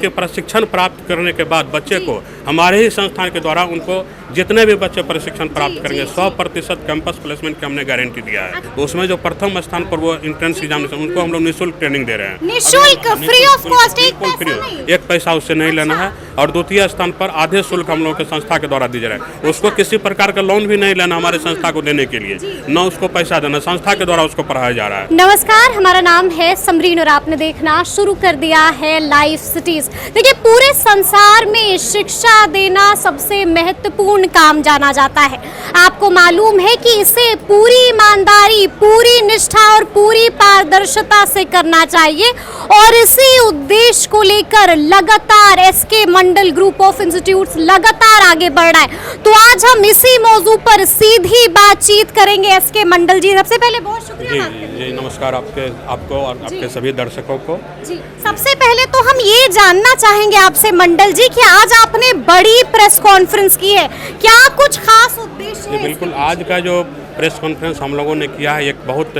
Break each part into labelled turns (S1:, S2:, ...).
S1: क्योंकि प्रशिक्षण प्राप्त करने के बाद बच्चे को हमारे ही संस्थान के द्वारा उनको जितने भी बच्चे प्रशिक्षण प्राप्त करेंगे 100% कैंपस प्लेसमेंट की हमने गारंटी दिया है। तो उसमें जो प्रथम स्थान पर वो एंट्रेंस एग्जामिनेशन उनको हम लोग निःशुल्क ट्रेनिंग दे रहे हैं।
S2: निःशुल्क, फ्री ऑफ कॉस्ट,
S1: एक पैसा उससे नहीं लेना है। और द्वितीय स्थान पर आधे शुल्क हम लोग के संस्था के द्वारा दी जा रहा है। उसको किसी प्रकार का लोन भी नहीं लेना हमारे संस्था को देने के लिए, न उसको पैसा देना, संस्था के द्वारा उसको पढ़ाया जा रहा है।
S2: नमस्कार, हमारा नाम है समरीन और आपने देखना शुरू कर दिया है लाइफ सिटीज। देखिए, पूरे संसार में शिक्षा देना सबसे महत्वपूर्ण काम जाना जाता है। आपको मालूम है कि इसे पूरी ईमानदारी, पूरी निष्ठा और पूरी पारदर्शिता से करना चाहिए और इसी उद्देश्य को लेकर लगातार SK Mandal group of institutes लगातार आगे बढ़ रहा है। तो आज हम इसी मौजू पर सीधी बातचीत करेंगे एसके मंडल जी। सबसे पहले बहुत शुक्रिया।
S1: जी नमस्कार आपको और आपके सभी दर्शकों को।
S2: जी, सबसे पहले तो हम ये जानना चाहेंगे आपसे मंडल जी कि आज आपने बड़ी प्रेस कॉन्फ्रेंस की है, क्या कुछ खास उद्देश्य है?
S1: बिल्कुल, आज का जो प्रेस कॉन्फ्रेंस हम लोगों ने किया है एक बहुत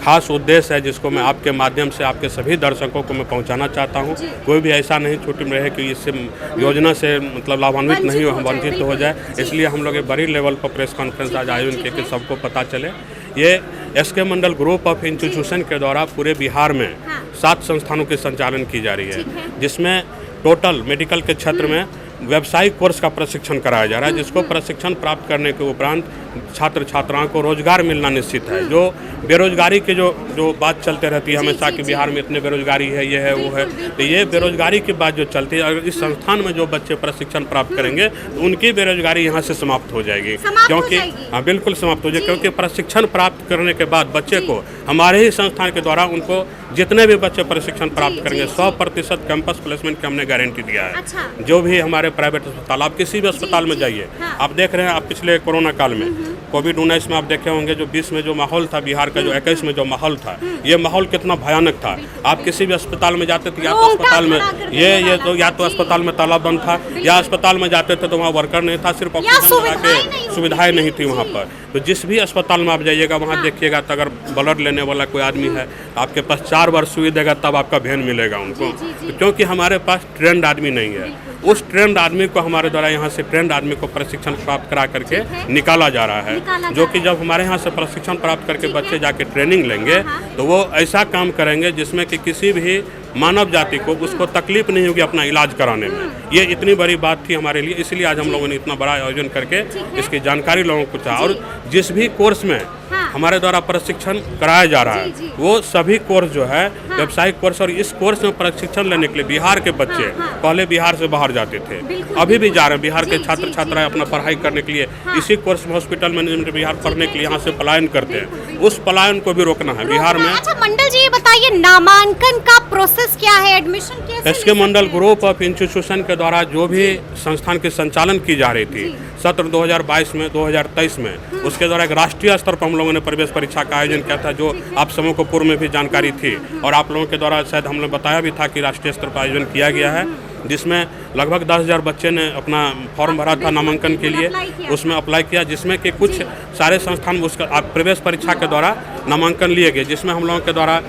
S1: खास उद्देश्य है, जिसको मैं आपके माध्यम से आपके सभी दर्शकों को मैं पहुंचाना चाहता हूं। कोई भी ऐसा नहीं छूट में रहे कि इससे योजना से मतलब लाभान्वित नहीं हो, वंचित हो जाए। इसलिए हम लोग एक बड़ी लेवल पर प्रेस कॉन्फ्रेंस आज आयोजन किए कि सबको पता चले। ये SK Mandal group of institution के द्वारा पूरे बिहार में 7 संस्थानों के संचालन की जा रही है, जिसमें टोटल मेडिकल के क्षेत्र में व्यावसायिक कोर्स का प्रशिक्षण कराया जा रहा है, जिसको प्रशिक्षण प्राप्त करने के उपरांत छात्र छात्राओं को रोजगार मिलना निश्चित है। जो बेरोजगारी की जो बात चलते रहती है हमेशा कि बिहार में इतने बेरोजगारी है, ये है वो है, तो ये बेरोजगारी की बात जो चलती है, अगर इस संस्थान में जो बच्चे प्रशिक्षण प्राप्त करेंगे तो उनकी बेरोजगारी यहाँ से समाप्त हो जाएगी। क्योंकि हाँ, बिल्कुल समाप्त हो जाएगी, क्योंकि प्रशिक्षण प्राप्त करने के बाद बच्चे को हमारे ही संस्थान के द्वारा उनको जितने भी बच्चे प्रशिक्षण प्राप्त करेंगे 100% कैंपस प्लेसमेंट की हमने गारंटी दिया है। जो भी हमारे प्राइवेट अस्पताल, आप किसी भी अस्पताल में जाइए, आप देख रहे हैं, आप पिछले कोरोना काल में कोविड-19 में आप देखे होंगे जो 20 में जो माहौल था, बिहार का जो 21 में जो माहौल था, ये माहौल कितना भयानक था। आप किसी भी अस्पताल में जाते थे, या तो अस्पताल में या तो अस्पताल में ताला बंद था, या अस्पताल में जाते थे तो वहाँ वर्कर नहीं था, सिर्फ ऑक्सीजन लगा के सुविधाएं नहीं थी वहाँ पर। तो जिस भी अस्पताल में आप जाइएगा वहाँ देखिएगा, तो अगर ब्लड लेने वाला कोई आदमी है आपके पास 4 बार सुई देगा तब आपका वेन मिलेगा उनको, क्योंकि हमारे पास ट्रेंड आदमी नहीं है। उस ट्रेंड आदमी को हमारे द्वारा यहाँ से ट्रेंड आदमी को प्रशिक्षण प्राप्त करा करके निकाला जा रहा है, जो कि जब हमारे यहाँ से प्रशिक्षण प्राप्त करके बच्चे जाके ट्रेनिंग लेंगे तो वो ऐसा काम करेंगे जिसमें कि किसी भी मानव जाति को उसको तकलीफ नहीं होगी अपना इलाज कराने में। ये इतनी बड़ी बात थी हमारे लिए, इसलिए आज हम लोगों ने इतना बड़ा आयोजन करके इसकी जानकारी लोगों को चाहा। और जिस भी कोर्स में हमारे द्वारा प्रशिक्षण कराया जा रहा है वो सभी कोर्स जो है व्यावसायिक कोर्स, और इस कोर्स में प्रशिक्षण लेने के लिए बिहार के बच्चे पहले बिहार से बाहर जाते थे, अभी भी जा रहे हैं। बिहार के छात्र छात्राएं अपना पढ़ाई करने के लिए इसी कोर्स में हॉस्पिटल मैनेजमेंट बिहार पढ़ने के लिए यहाँ से पलायन करते हैं। उस पलायन को भी रोकना है बिहार में।
S2: अच्छा मंडल जी, ये बताइए नामांकन का प्रोसेस क्या है, एडमिशन कैसे?
S1: SK Mandal group of institution के द्वारा जो भी संस्थान के संचालन की जा रही थी सत्र 2022 में 2023 में, उसके द्वारा एक राष्ट्रीय स्तर पर हम लोगों ने प्रवेश परीक्षा का आयोजन किया था, जो आप समूह को पूर्व में भी जानकारी थी और आप लोगों के द्वारा शायद हमने बताया भी था कि राष्ट्रीय स्तर पर आयोजन किया गया है, जिसमें लगभग 10,000 बच्चे ने अपना फॉर्म भरा था नामांकन के लिए, उसमें अप्लाई किया, जिसमें कि कुछ सारे संस्थान उसका प्रवेश परीक्षा के द्वारा नामांकन लिए गए, जिसमें हम लोगों के द्वारा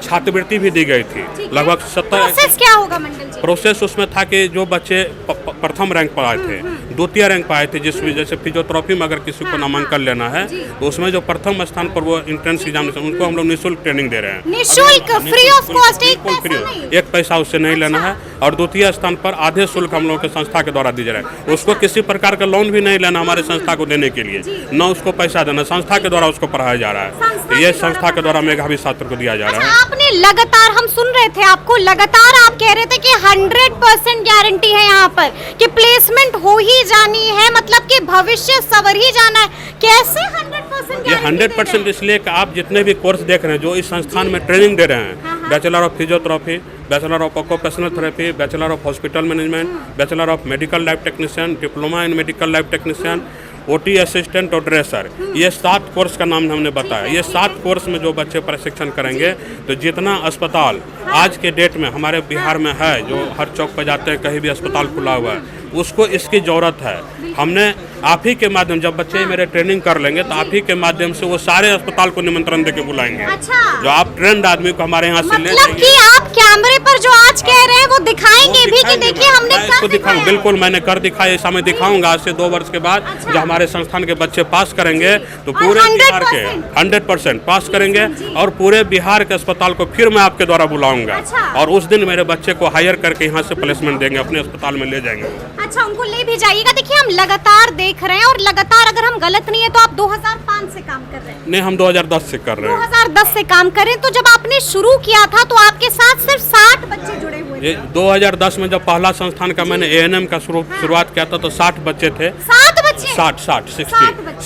S1: छात्रवृत्ति भी दी गई थी। लगभग 70।
S2: प्रोसेस क्या होगा मंडल जी?
S1: प्रोसेस उसमें था कि जो बच्चे प्रथम रैंक पर आए थे, द्वितीय रैंक पर आए थे, जिसमें जैसे फिजियोथेरेपी में अगर किसी को नामांकन लेना है तो उसमें जो प्रथम स्थान पर वो एंट्रेंस एग्जामिनेशन उनको हम लोग निःशुल्क ट्रेनिंग दे रहे हैं।
S2: निःशुल्क, फ्री ऑफ कॉस्ट,
S1: एक पैसा उससे नहीं लेना है। और द्वितीय स्थान पर आधे शुल्क हम लोग के संस्था के द्वारा दी जा रहा है। उसको किसी प्रकार का लोन भी नहीं लेना हमारे संस्था को देने के लिए, न उसको पैसा देना, संस्था के द्वारा उसको पढ़ाया जा रहा है। ये संस्था के द्वारा मेधावी छात्र को दिया जा रहा है।
S2: आपने लगातार, हम सुन रहे थे आपको, लगातार आप कह रहे थे कि 100% गारंटी है यहाँ पर कि प्लेसमेंट हो ही जानी है, मतलब कि भविष्य सवर ही जाना है। कैसे 100%?
S1: ये 100% इसलिए कि आप जितने भी कोर्स देख रहे हैं जो इस संस्थान में ट्रेनिंग दे रहे हैं, bachelor of physiotherapy, bachelor of occupational therapy, bachelor of hospital management, bachelor of medical lab technician, diploma in medical lab technician, OT assistant और ड्रेसर, ये 7 कोर्स का नाम हमने बताया। ये 7 कोर्स में जो बच्चे प्रशिक्षण करेंगे तो जितना अस्पताल आज के डेट में हमारे बिहार में है, जो हर चौक पर जाते हैं कहीं भी अस्पताल खुला हुआ है, उसको इसकी ज़रूरत है। हमने आप ही के माध्यम, जब बच्चे मेरे ट्रेनिंग कर लेंगे तो आप ही के माध्यम से वो सारे अस्पताल को निमंत्रण देके बुलाएंगे।
S2: अच्छा।
S1: जो आप ट्रेंड आदमी को हमारे यहाँ से ले
S2: मतलब कि आप कैमरे पर जो आज कह रहे हैं वो दिखाएंगे भी कि देखिए हमने कर दिखाया।
S1: बिल्कुल, मैंने कर दिखाया, ऐसा मैं दिखाऊंगा आज से 2 वर्ष के बाद।
S2: अच्छा।
S1: जब हमारे संस्थान के बच्चे पास करेंगे तो पूरे बिहार के 100% पास करेंगे और पूरे बिहार के अस्पताल को फिर मैं आपके द्वारा बुलाऊंगा।
S2: अच्छा।
S1: और उस दिन मेरे बच्चे को हायर करके यहाँ से प्लेसमेंट देंगे, अपने अस्पताल में ले जाएंगे।
S2: अच्छा, उनको ले भी जाइएगा। देखिए हम लगातार देख रहे हैं और लगातार, अगर हम गलत नहीं है तो आप 2005 से काम कर रहे हैं।
S1: नहीं, हम 2010 से कर रहे हैं।
S2: 2010 से काम कर रहे हैं। तो जब आपने शुरू किया था तो आपके साथ सिर्फ 60 बच्चे जुड़े हुए थे।
S1: ये 2010 में जब पहला संस्थान का मैंने ANM का शुरुआत किया था तो 60 बच्चे थे।
S2: 7 बच्चे?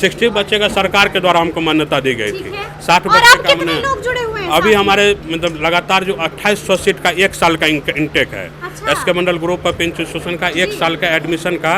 S1: 60 बच्चे का सरकार के द्वारा हमको मान्यता दी गई थी। 60
S2: और
S1: बच्चे
S2: अब
S1: का
S2: कितने
S1: हमने
S2: लोग जुड़े हुए हैं?
S1: अभी हमारे मतलब लगातार जो 2800 सीट का 1 साल का इंटेक है।
S2: अच्छा।
S1: SK Mandal group of institution का 1 साल का एडमिशन का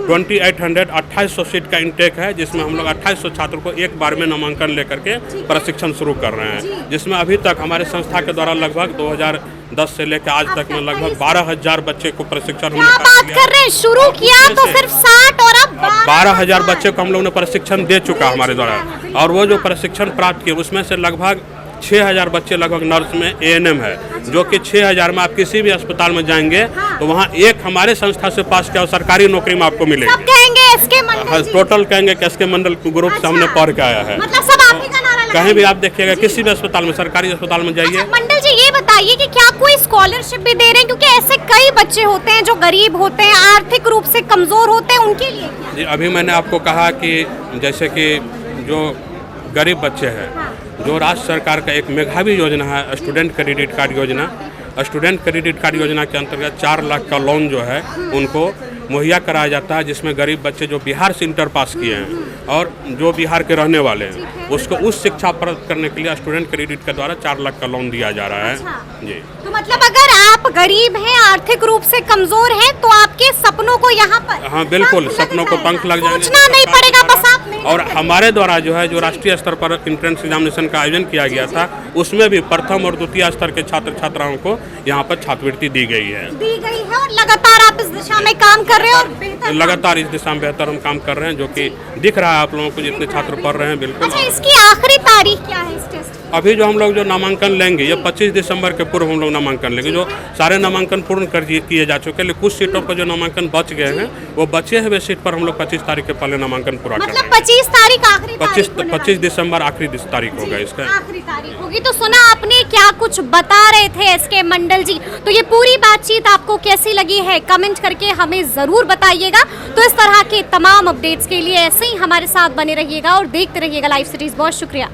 S1: 2800 सीट का इंटेक है, जिसमें हम लोग 2800 छात्रों को एक बार में नामांकन लेकर के प्रशिक्षण शुरू कर रहे हैं। जिसमें अभी तक हमारे संस्था के द्वारा लगभग 2010 से लेकर आज तक में लगभग 12,000 बच्चे को प्रशिक्षण
S2: क्या बात कर रहे हैं? शुरू किया तो सिर्फ 60 और अब
S1: 12,000 बच्चे को हम लोग ने प्रशिक्षण दे चुका हमारे द्वारा। और वो जो प्रशिक्षण प्राप्त किए उसमें से लगभग 6,000 बच्चे लगभग नर्स में ANM है, जो कि 6,000 में आप किसी भी अस्पताल में जाएंगे तो वहाँ एक हमारे संस्था से पास किया सरकारी नौकरी में आपको मिलेगी।
S2: सब कहेंगे SK मंडल जी।
S1: टोटल कहेंगे कि SK मंडल ग्रुप से हमने पढ़ के आया है।
S2: मतलब सब आप ही का नारा
S1: कहीं भी आप देखिएगा, किसी भी अस्पताल में, सरकारी अस्पताल में जाइए।
S2: मंडल जी ये बताइए कि क्या कोई स्कॉलरशिप भी दे रहे हैं, क्योंकि ऐसे कई बच्चे होते हैं जो गरीब होते हैं, आर्थिक रूप से कमजोर होते हैं, उनके लिए क्या?
S1: जी, अभी मैंने आपको कहा कि जैसे कि जो गरीब बच्चे हैं, जो राज्य सरकार का एक मेधावी योजना है स्टूडेंट क्रेडिट कार्ड योजना। स्टूडेंट क्रेडिट कार्ड योजना के अंतर्गत 4 लाख का लोन जो है उनको मुहैया कराया जाता है, जिसमें गरीब बच्चे जो बिहार से इंटर पास किए हैं और जो बिहार के रहने वाले हैं उसको उस शिक्षा प्राप्त करने के लिए स्टूडेंट क्रेडिट के द्वारा 4 लाख का लोन दिया जा रहा है। जी,
S2: तो मतलब अगर आप गरीब हैं, आर्थिक रूप से कमजोर हैं, तो आपके सपनों को यहाँ पर,
S1: हाँ बिल्कुल, सपनों को पंख लग जाएंगे।
S2: सोचना नहीं पड़ेगा, बस आप
S1: और हमारे द्वारा जो है जो राष्ट्रीय स्तर पर एंट्रेंस एग्जामिनेशन का आयोजन किया गया था, उसमें भी प्रथम और द्वितीय स्तर के छात्र छात्राओं को यहाँ पर छात्रवृत्ति दी गई है।
S2: और लगातार आप इस दिशा में काम कर रहे हैं और बेहतर
S1: लगातार इस दिशा में बेहतर हम काम कर रहे हैं, जो कि दिख रहा है आप लोगों को, जितने छात्र पढ़ रहे हैं। बिल्कुल।
S2: अच्छा, इसकी आखिरी तारीख क्या है इस टेस्ट?
S1: अभी जो हम लोग जो नामांकन लेंगे ये 25 दिसंबर के पूर्व हम लोग नामांकन लेंगे। जो सारे नामांकन पूर्ण कर किए जा चुके हैं, लेकिन कुछ सीटों पर जो नामांकन बच गए हैं वो बचे हुए सीट पर हम लोग 25 तारीख के पहले नामांकन पूरा करेंगे।
S2: मतलब 25 तारीख आखिरी तारीख होने
S1: 25 दिसंबर आखिरी तारीख होगा इसका,
S2: आखिरी तारीख होगी। तो सुना आपने क्या कुछ बता रहे थे SK मंडल जी, तो ये पूरी बातचीत आपको कैसी लगी है कमेंट करके हमें जरूर बताइएगा। तो इस तरह के तमाम अपडेट्स के लिए ऐसे ही हमारे साथ बने रहिएगा और देखते रहिएगा लाइव सिटीज। बहुत शुक्रिया।